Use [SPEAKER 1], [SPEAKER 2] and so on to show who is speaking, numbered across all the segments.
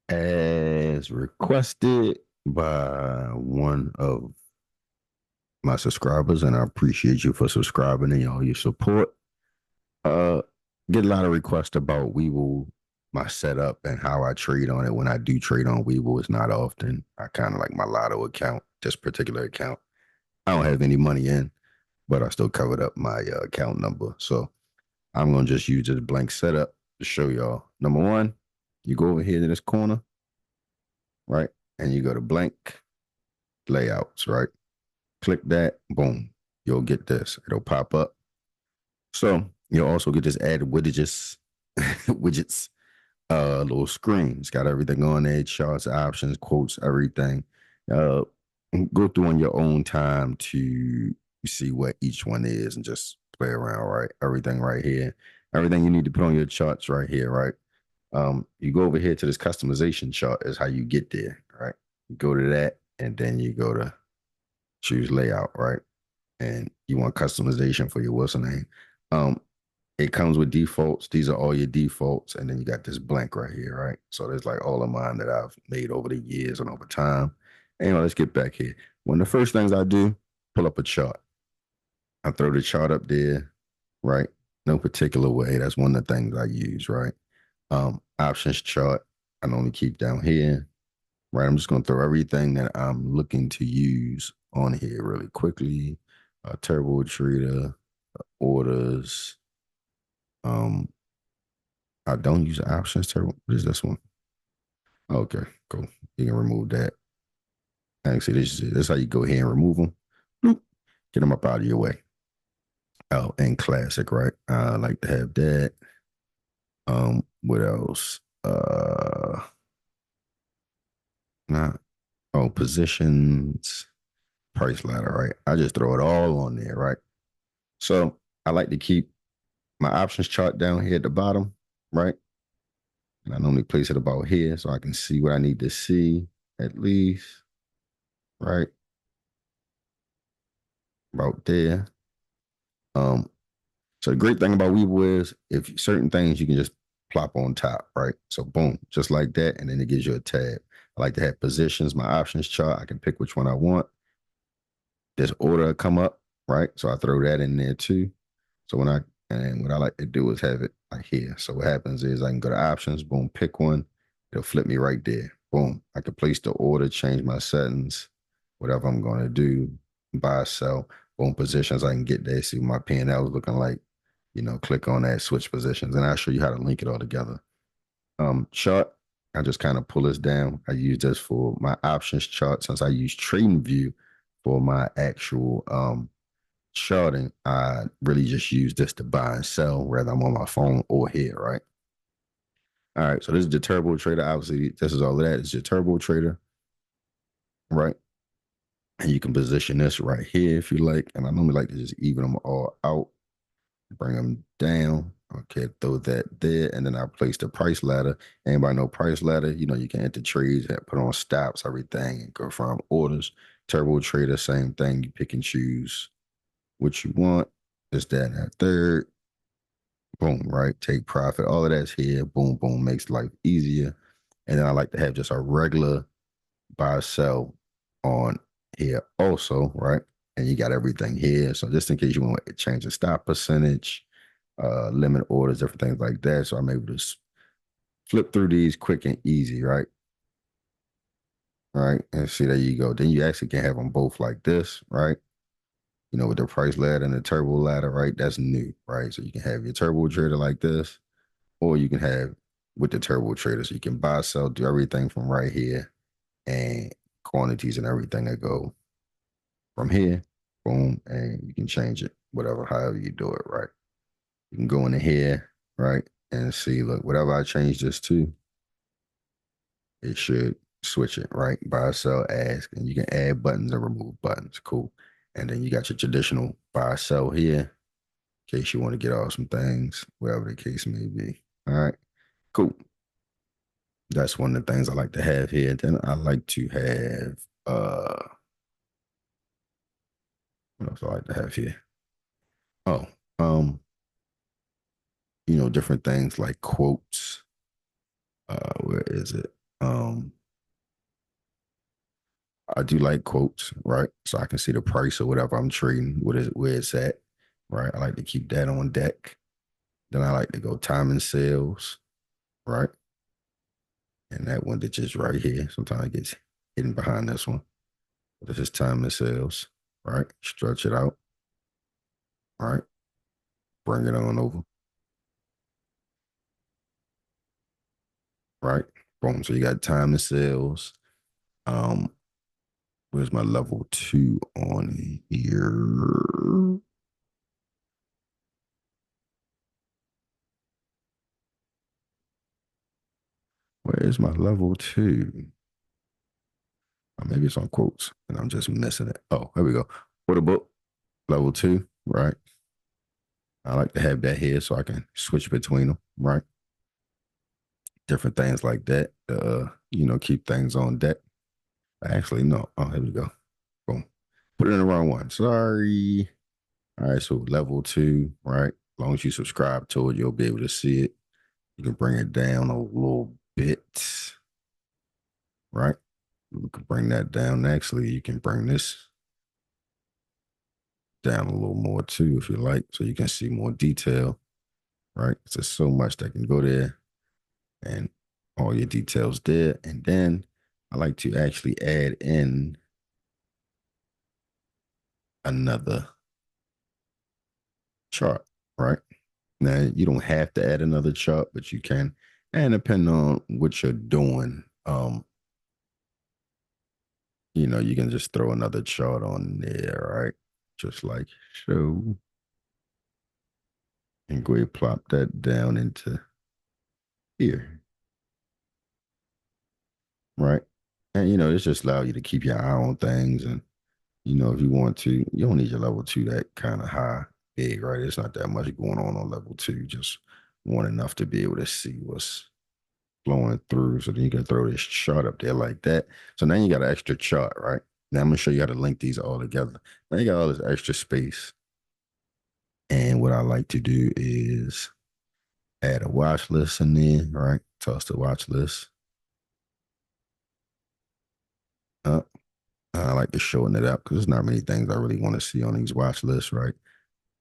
[SPEAKER 1] as requested by one of my subscribers, and I appreciate you for subscribing and all your support. Uh, get a lot of requests about Webull, my setup, and how I trade on it. When I do trade on Webull, it's not often. I kind of like my Lotto account, this particular account. I don't have any money in, but I still covered up my account number. So I'm gonna just use this blank setup to show y'all. Number one, you go over here to this corner, right, and you go to blank layouts, right. Click that, boom, you'll get this. It'll pop up. So you'll also get this add widgets, widgets, little screen. It's got everything on there, charts, options, quotes, everything. Uh, go through on your own time to see what each one is and just play around, right? Everything right here. Everything you need to put on your charts right here, right? You go over here to this customization chart is how you get there, right? You go to that and then you go to choose layout, right? And you want customization for your what's name. Um, it comes with defaults. These are all your defaults, and then you got this blank right here, right? So there's like all of mine that I've made over the years and over time. And let's get back here. One of the first things I do, pull up a chart. I throw the chart up there, right? No particular way. That's one of the things I use, right? Options chart. I normally keep down here, right? I'm just gonna throw everything that I'm looking to use on here really quickly. Turbo trader, orders. Um, I don't use options turbo. What is this one? Okay, cool. You can remove that. Actually, this is how you go ahead and remove them. Bloop. Get them up out of your way. Oh, and classic, right? I like to have that. What else? Not positions, price ladder, right? I just throw it all on there, right? So I like to keep my options chart down here at the bottom, right? And I normally place it about here so I can see what I need to see at least, right? About there. Um, so the great thing about Webull is if certain things you can just plop on top, right? So boom, just like that, and then it gives you a tab. I like to have positions, my options chart. I can pick which one I want. This order come up, right? So I throw that in there too. So what I like to do is have it like here. So what happens is I can go to options, boom, pick one. It'll flip me right there. Boom. I can place the order, change my settings, whatever I'm going to do, buy, sell, boom, positions. I can get there, see what my P&L is looking like. Click on that, switch positions, and I'll show you how to link it all together. Chart, I just kind of pull this down. I use this for my options chart since I use TradingView for my actual charting. I really just use this to buy and sell, whether I'm on my phone or here, right? All right, so this is the turbo trader. Obviously, this is all of that. It's your turbo trader, right? And you can position this right here if you like. And I normally like to just even them all out, bring them down. Okay, throw that there, and then I place the price ladder. Anybody know price ladder? You can enter trades, put on stops, everything, and confirm orders. Turbo trader, same thing. You pick and choose what you want. This, that, and that third. Boom, right? Take profit. All of that's here. Boom, boom, makes life easier. And then I like to have just a regular buy sell on here also, right? And you got everything here. So just in case you want to change the stop percentage, limit orders, different things like that. So I'm able to flip through these quick and easy, right? Right. And see, there you go. Then you actually can have them both like this, right? With the price ladder and the turbo ladder, right? That's new, right? So you can have your turbo trader like this, or you can have with the turbo trader. So you can buy, sell, do everything from right here, and quantities and everything that go from here, boom, and you can change it, whatever, however you do it, right? You can go into here, right, and see, look, whatever I change this to, it should switch it, right? Buy, sell, ask, and you can add buttons and remove buttons. Cool. And then you got your traditional buy, sell here, in case you want to get off some things, whatever the case may be. All right, cool. That's one of the things I like to have here. Then I like to have what else I like to have here? Oh, um, different things like quotes. Where is it? Um, I do like quotes, right? So I can see the price or whatever I'm trading, where it's at, right? I like to keep that on deck. Then I like to go time and sales, right? And that one that's just right here. Sometimes it gets hidden behind this one. This is time and sales, right? Stretch it out, right? Bring it on over, right? Boom. So you got time and sales. Um, where's my level two on here? Where is my level two? Or maybe it's on quotes and I'm just missing it. Oh, here we go. For the book, level two, right? I like to have that here so I can switch between them, right? Different things like that. Keep things on deck. Actually, no. Oh, here we go. Boom. Put it in the wrong one. Sorry. All right, so level two, right? As long as you subscribe to it, you'll be able to see it. You can bring it down a little bit, right? You can bring that down. Actually, you can bring this down a little more too, if you like, so you can see more detail, right? There's so much that can go there and all your details there. And then I like to actually add in another chart, right? Now, you don't have to add another chart, but you can. And depending on what you're doing, you can just throw another chart on there, right? Just like so. And go ahead, plop that down into here, right? And it's just allow you to keep your eye on things. And if you want to, you don't need your level two that kind of high, big, right? It's not that much going on level two. Just want enough to be able to see what's flowing through. So then you can throw this chart up there like that. So now you got an extra chart, right? Now I'm gonna show you how to link these all together. Now you got all this extra space. And what I like to do is add a watch list in there, right? Toss the watch list up. I like to shorten it up because there's not many things I really want to see on these watch lists, right?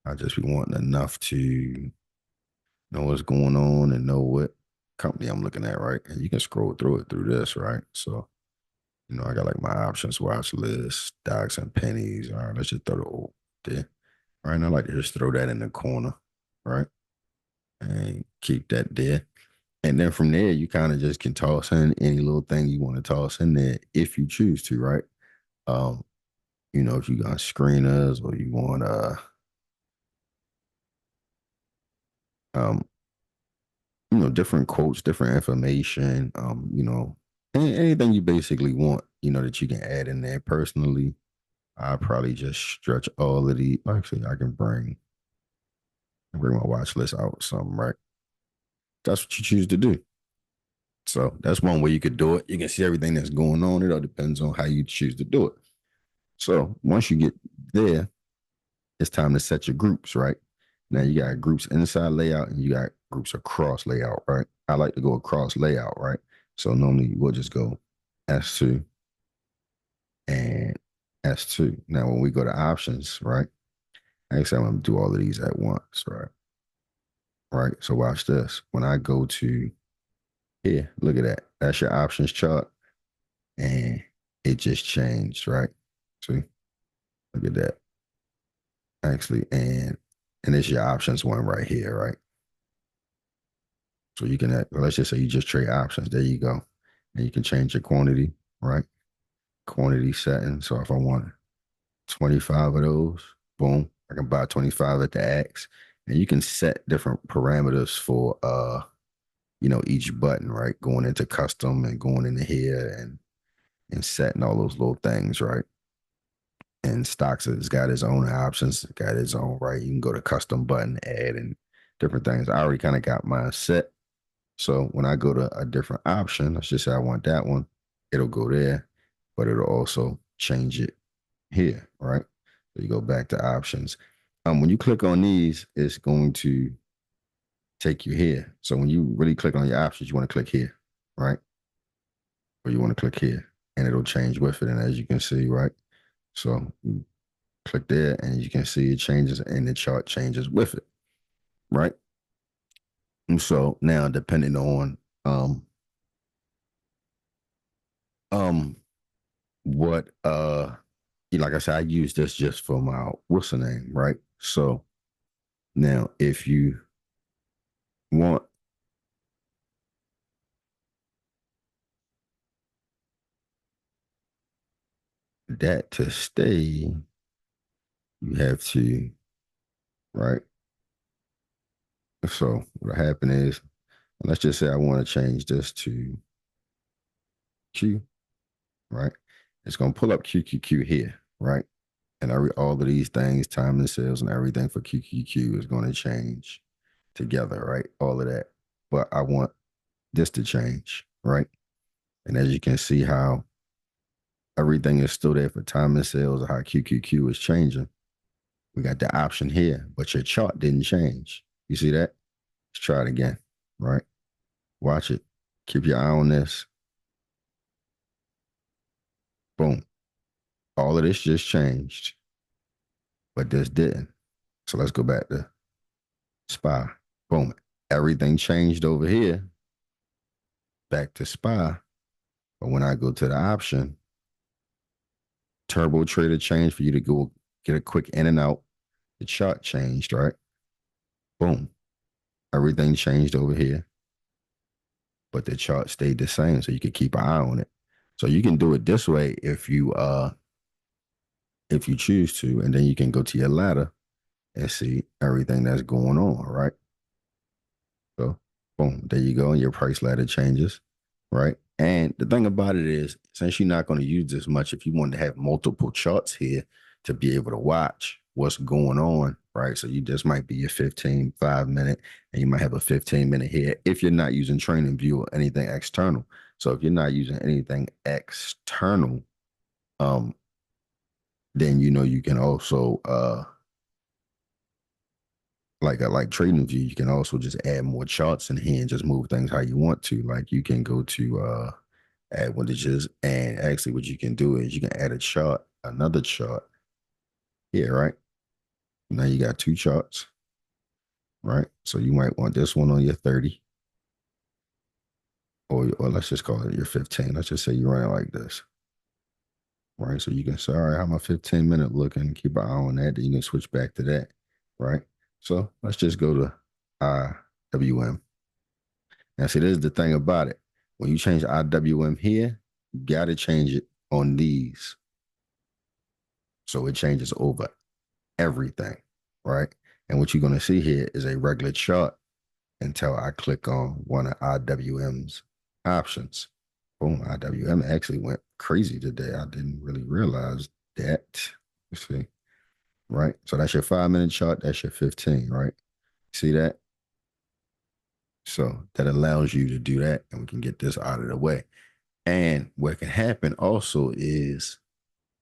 [SPEAKER 1] I just be wanting enough to know what's going on and know what company I'm looking at, right? And you can scroll through it through this, right? So, I got like my options watch list, stocks and pennies. All right, let's just throw the old there. All right, and I like to just throw that in the corner, right? And keep that there. And then from there, you kind of just can toss in any little thing you want to toss in there if you choose to, right? Um, if you got screeners or you want um, different quotes, different information, anything you basically want, that you can add in there. Personally, I probably just stretch all of the. Actually, I can bring my watch list out some, right? That's what you choose to do. So that's one way you could do it. You can see everything that's going on. It all depends on how you choose to do it. So once you get there, it's time to set your groups, right? Now you got groups inside layout and you got groups across layout, right? I like to go across layout, right? So normally we'll just go S2 and S2. Now when we go to options, right? Actually, I'm gonna do all of these at once, right? Right. So watch this. When I go to here, look at that. That's your options chart. And it just changed, right? See, look at that. Actually, and it's your options one right here, right? So you can let's just say you just trade options. There you go. And you can change your quantity, right? Quantity setting. So if I want 25 of those, boom, I can buy 25 at the X. And you can set different parameters for each button, right? Going into custom and going into here and setting all those little things, right? And stocks has got its own options, got its own right. You can go to custom button, add and different things. I already kind of got mine set. So when I go to a different option, let's just say I want that one, it'll go there, but it'll also change it here, right? So you go back to options. When you click on these, it's going to take you here. So when you really click on your options, you want to click here, right? or you want to click here, and it'll change with it. And as you can see, right? So you click there, and you can see it changes, and the chart changes with it, right? And so now, depending on um what like I said, I use this just for my what's the name, right? So now, if you want that to stay, you have to, right? So what happened is, let's just say I want to change this to Q, right? It's going to pull up QQQ here, right? And all of these things, time and sales and everything for QQQ is going to change together, right? All of that. But I want this to change, right? And as you can see how everything is still there for time and sales or how QQQ is changing, we got the option here, but your chart didn't change. You see that? Let's try it again, right? Watch it. Keep your eye on this. Boom. All of this just changed, but this didn't. So let's go back to SPY. Boom. Everything changed over here, back to SPY. But when I go to the option, Turbo Trader changed for you to go get a quick in and out. The chart changed, right? Boom. Everything changed over here, but the chart stayed the same. So you could keep an eye on it. So you can do it this way if you choose to, and then you can go to your ladder and see everything that's going on, right? So boom, there you go. And your price ladder changes, right? And the thing about it is, since you're not going to use this much, if you want to have multiple charts here to be able to watch what's going on, right? So you just might be your 5 minute, and you might have a 15-minute here if you're not using training view or anything external. So if you're not using anything external, then you can also like trading view, you can also just add more charts in here and just move things how you want to. Like you can go to add windages, and actually what you can do is you can add a chart, another chart here, right? Now you got two charts, right? So you might want this one on your 30, or let's just call it your 15. Let's just say you run it like this, right? So you can say, all right, how my 15-minute looking? Keep an eye on that. Then you can switch back to that, right? So let's just go to IWM. Now, see, this is the thing about it. When you change IWM here, you got to change it on these. So it changes over everything, right? And what you're going to see here is a regular chart until I click on one of IWM's options. Boom, IWM actually went crazy today. I didn't really realize that. You see, right? So that's your 5 minute chart. That's your 15, right? See that? So that allows you to do that, and we can get this out of the way. And what can happen also is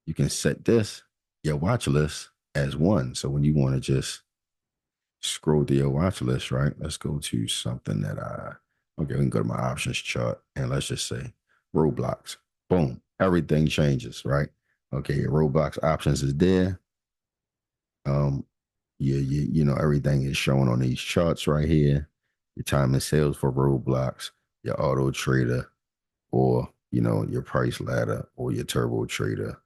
[SPEAKER 1] you can set this, your watch list, as one. So when you want to just scroll through your watch list, right? Let's go to something that okay, we can go to my options chart, and let's just say Roblox. Boom, everything changes, right? Okay, your Roblox options is there. Everything is shown on these charts right here. Your time and sales for Roblox, your auto trader, or your price ladder, or your turbo trader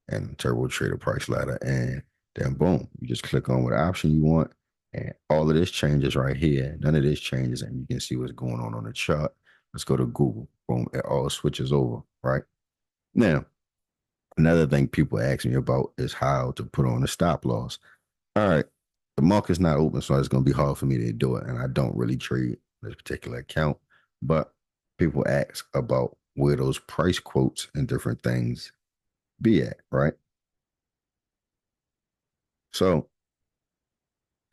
[SPEAKER 1] and turbo trader price ladder. And then boom, you just click on what option you want, and all of this changes right here. None of this changes, and you can see what's going on the chart. Let's go to Google. Boom, it all switches over, right? Now, another thing people ask me about is how to put on a stop loss. All right, the market's not open, so it's going to be hard for me to do it, and I don't really trade this particular account. But people ask about where those price quotes and different things be at, right? So,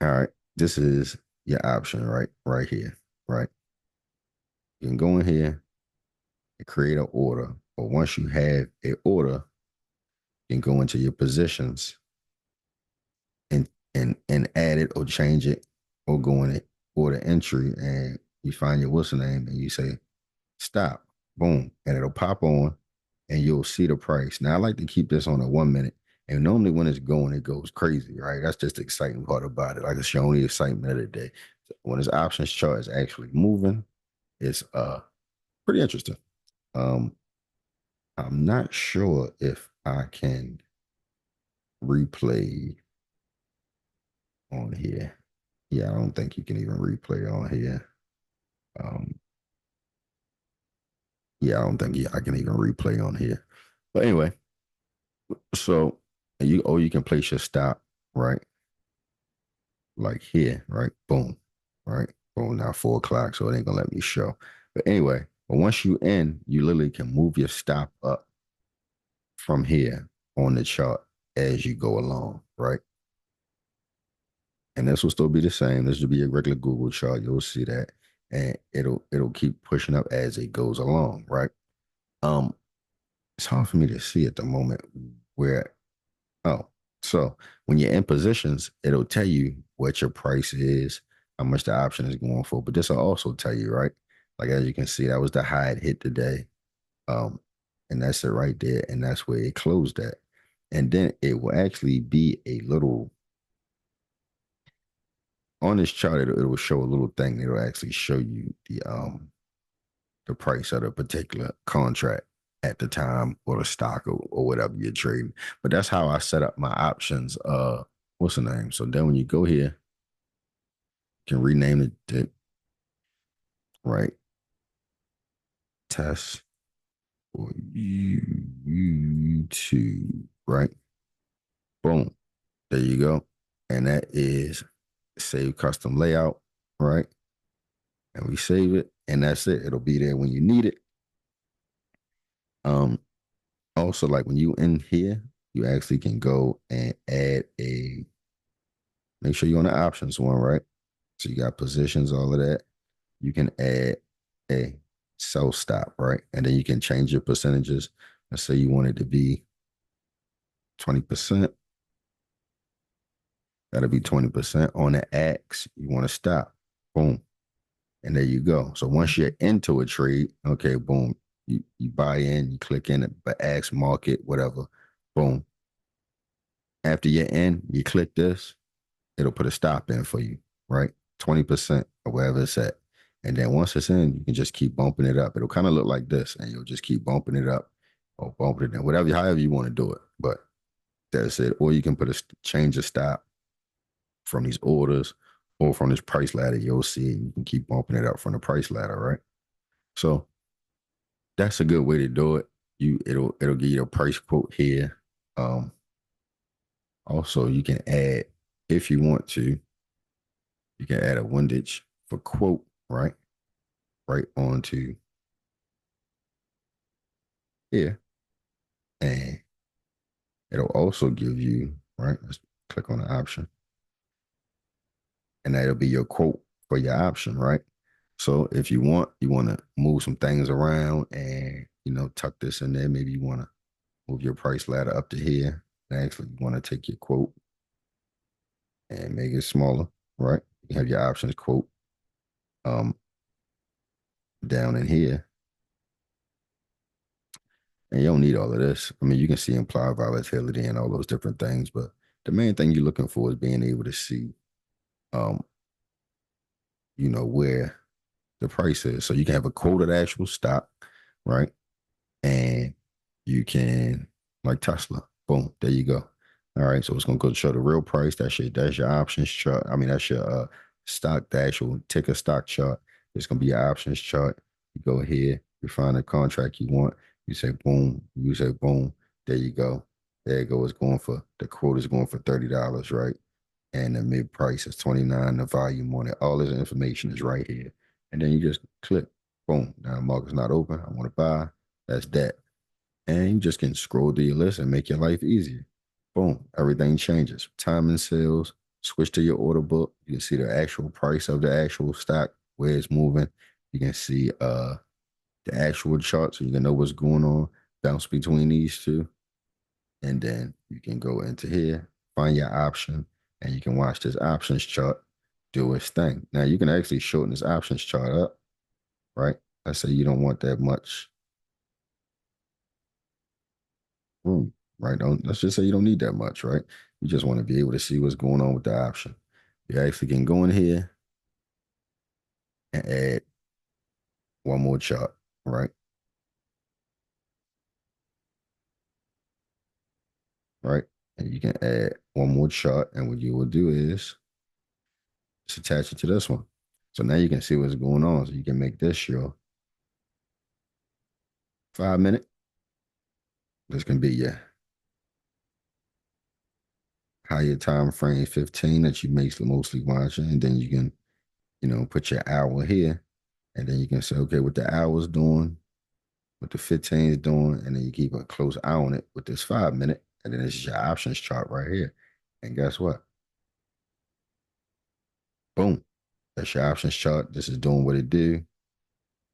[SPEAKER 1] all right, this is your option, right? Right here, right? You can go in here and create an order, or once you have an order, you can go into your positions and add it or change it, or go in it order entry, and you find your what's the name, and you say stop. boom, and it'll pop on and you'll see the price. Now I like to keep this on a 1 minute. And normally when it's going, it goes crazy, right? That's just the exciting part about it. Like it's the only excitement of the day. So when this options chart is actually moving, it's pretty interesting. Um, I'm not sure if I can replay on here. Yeah, I don't think you can even replay on here. Um, yeah, I don't think I can even replay on here. But anyway, so you can place your stop right, like here, right? Boom, right? Boom. Now 4 o'clock, so it ain't gonna let me show. But anyway, but once you in, you literally can move your stop up from here on the chart as you go along, right? And this will still be the same. This will be a regular Google chart. You'll see that, and it'll keep pushing up as it goes along, right? Um, it's hard for me to see at the moment where. Oh, so when you're in positions, it'll tell you what your price is, how much the option is going for. But this will also tell you, right? Like as you can see, that was the high it hit today. Um, and that's it right there, and that's where it closed at. And then it will actually be a little on this chart, it'll show a little thing. It'll actually show you the price of the particular contract at the time or the stock or whatever you're trading. But that's how I set up my options. What's the name? So then when you go here, you can rename it to right test for YouTube, right? Boom. There you go. And that is save custom layout, right? And we save it, and that's it. It'll be there when you need it. Um, Also, like when you in here, you actually can go and add a. Make sure you're on the options one, right? So you got positions, all of that. You can add a sell stop, right? And then you can change your percentages. Let's say you want it to be 20%. That'll be 20% on the X. You want to stop. Boom. And there you go. So once you're into a trade, okay, boom. You buy in, you click in it, but X market, whatever. Boom. After you're in, you click this, it'll put a stop in for you, right? 20% or wherever it's at. And then once it's in, you can just keep bumping it up. It'll kind of look like this, and you'll just keep bumping it up or bumping it in, whatever, however you want to do it. But that's it. Or you can put a change of stop from these orders or from this price ladder. You'll see it. You can keep bumping it up from the price ladder, right? So that's a good way to do it. It'll give you a price quote here. Um, Also, you can add if you want to. You can add a windage for quote, right? Right onto here. And it'll also give you, right? Let's click on the option. And that'll be your quote for your option, right? So if you want to move some things around and, tuck this in there. Maybe you want to move your price ladder up to here. And actually, you want to take your quote and make it smaller, right? You have your options quote um, down in here. And you don't need all of this. I mean, you can see implied volatility and all those different things, but the main thing you're looking for is being able to see, um, where the price is. So you can have a quoted actual stock, right? And you can, like Tesla, boom, there you go. All right, so it's gonna go show the real price. That's your options chart. I mean, that's your stock, the actual ticker stock chart. It's gonna be your options chart. You go here, you find the contract you want. You say boom. You say boom. There you go. There you go. It's going for the quote is going for $30, right? And the mid price is 29. The volume on it, all this information is right here. And then you just click, boom. Now the market's not open. I want to buy. That's that. And you just can scroll through your list and make your life easier. Boom, everything changes. Time and sales, switch to your order book. You can see the actual price of the actual stock, where it's moving. You can see the actual chart so you can know what's going on, bounce between these two. And then you can go into here, find your option, and you can watch this options chart do its thing. Now you can actually shorten this options chart up, right? Let's say you don't want that much. Boom. Right. Don't let's just say you don't need that much, right? You just want to be able to see what's going on with the option. You actually can go in here and add one more chart, right? Right. And you can add one more chart. And what you will do is just attach it to this one. So now you can see what's going on. So you can make this your 5 minute. This can be your higher time frame 15 that you mostly watching. And then you can, put your hour here. And then you can say, okay, what the hour's doing, what the 15 is doing, and then you keep a close eye on it with this 5 minute. And then this is your options chart right here. And guess what? Boom. That's your options chart. This is doing what it do,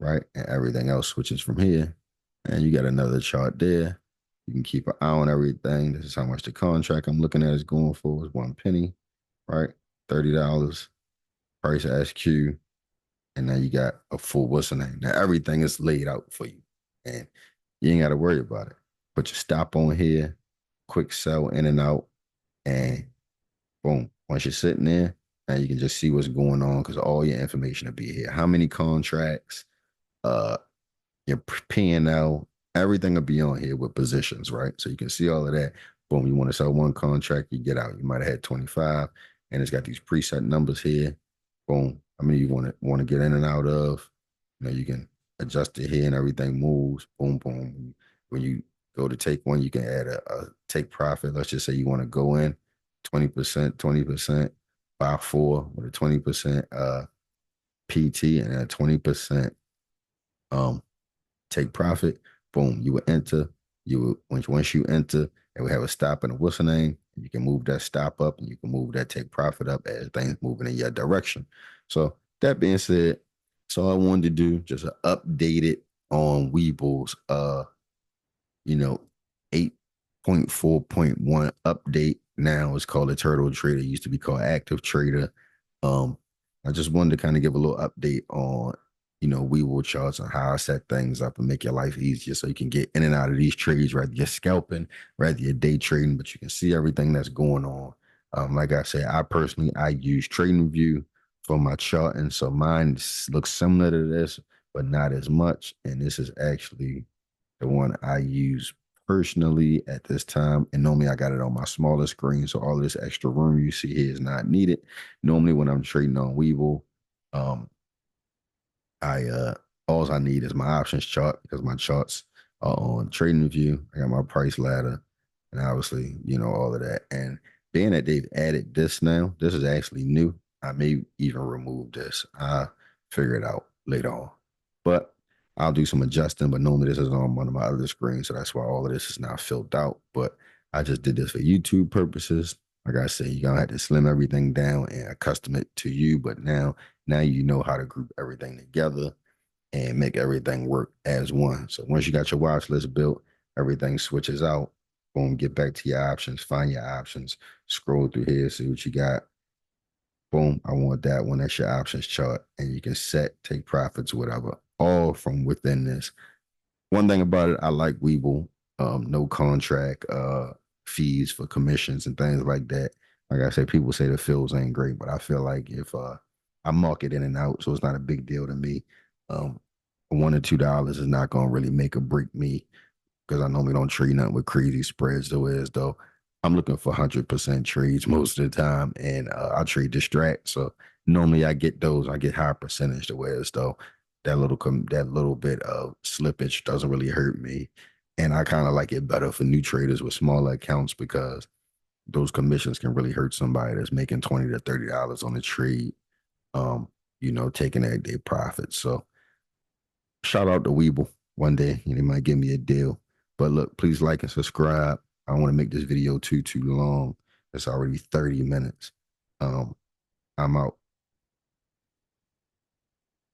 [SPEAKER 1] right? And everything else switches from here. And you got another chart there. You can keep an eye on everything. This is how much the contract I'm looking at is going for is 1 penny, right? $30. Price SQ. And now you got a full what's the name. Now everything is laid out for you. And you ain't got to worry about it. Put your stop on here, quick sell in and out, and boom. Once you're sitting there, now you can just see what's going on because all your information will be here. How many contracts, uh, your P&L, everything will be on here with positions, right? So you can see all of that. Boom, you want to sell one contract, you get out. You might have had 25, and it's got these preset numbers here. Boom. I mean, you want to get in and out of. You can adjust it here and everything moves. Boom, boom. When you go to take one, you can add a take profit. Let's just say you want to go in 20%, buy four with a 20% PT and a 20% um take profit. Boom, you would enter. You would once you enter, and we have a stop and a whistle name. You can move that stop up, and you can move that take profit up as things moving in your direction. So that being said, that's all I wanted to do. Just update it on Webull's you know, 8.4.1 update. Now it's called a Turtle Trader. It used to be called Active Trader. Um, I just wanted to kind of give a little update on, Webull charts and how I set things up and make your life easier so you can get in and out of these trades, whether you're scalping, whether you're day trading, but you can see everything that's going on. Like I said, I use TradingView for my chart, and so mine looks similar to this, but not as much. And this is actually the one I use personally at this time. And normally I got it on my smaller screen. So all of this extra room you see here is not needed. Normally when I'm trading on Webull, um, I all I need is my options chart because my charts are on TradingView. I got my price ladder and obviously, all of that. And being that they've added this now, this is actually new. I may even remove this. I figure it out later on. But I'll do some adjusting, but normally this is on one of my other screens. So that's why all of this is not filled out. But I just did this for YouTube purposes. Like I said, you're gonna have to slim everything down and custom it to you. But now you know how to group everything together and make everything work as one. So once you got your watch list built, everything switches out. Boom, get back to your options, find your options, scroll through here, see what you got. Boom, I want that one. That's your options chart. And you can set, take profits, whatever, all from within this. One thing about it, I like Webull. No contract fees for commissions and things like that. Like I said, people say the fills ain't great, but I feel like if I mark it in and out, so it's not a big deal to me. Um, $1 or $2 is not gonna really make or break me because I normally don't trade nothing with crazy spreads the way as though I'm looking for 100% trades most of the time, and I trade distract. So normally I get those. I get high percentage the way as though that little bit of slippage doesn't really hurt me, and I kind of like it better for new traders with smaller accounts because those commissions can really hurt somebody that's making $20 to $30 on a trade. Um, taking that day profit. So shout out to Weeble one day. They might give me a deal. But look, please like and subscribe. I don't want to make this video too long. It's already 30 minutes. I'm out.